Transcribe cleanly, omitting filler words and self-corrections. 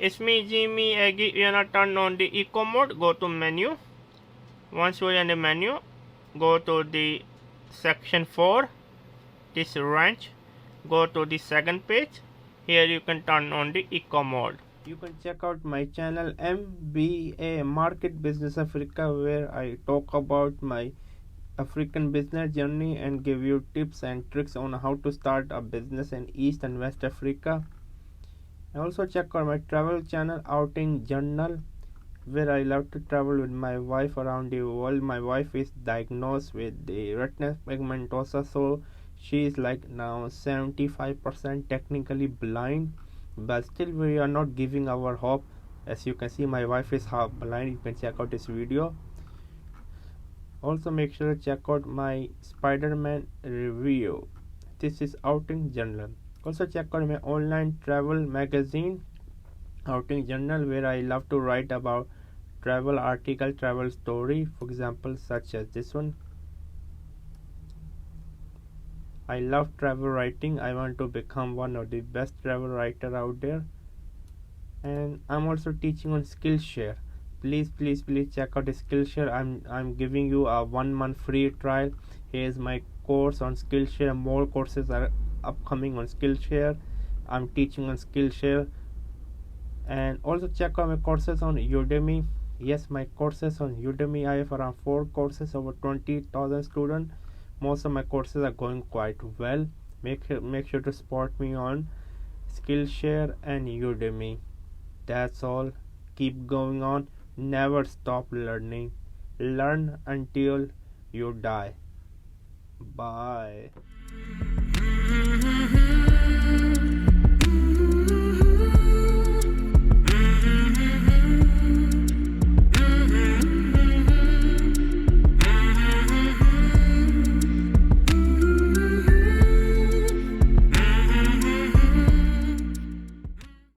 It's me, Jimmy Aggie. You're gonna turn on the eco mode. Go to menu. Once you're in the menu, go to the section 4, this range. Go to the second page. Here you can turn on the eco mode. You can check out my channel MBA Market Business Africa, where I talk about my African business journey and give you tips and tricks on how to start a business in East and West Africa. Also check out my travel channel Outing Journal, where I love to travel with my wife around the world. My wife is diagnosed with the retinal pigmentosa, so she is like now 75% technically blind, but still we are not giving our hope. As you can see, my wife is half blind. You can check out this video. Also make sure to check out my Spider-Man review. This is Outing Journal. Also check out my online travel magazine Outing Journal, where I love to write about travel article, travel story, for example such as this one. I love travel writing. I want to become one of the best travel writer out there. And I'm also teaching on Skillshare. Please check out Skillshare. I'm giving you a 1 month free trial. Here's my course on Skillshare. More courses are upcoming on Skillshare. I'm teaching on Skillshare. And also check out my courses on Udemy. Yes, my courses on Udemy. I have around 4 courses, over 20,000 students. Most of my courses are going quite well. Make sure to support me on Skillshare and Udemy. That's all. Keep going on. Never stop learning. Learn until you die. Bye.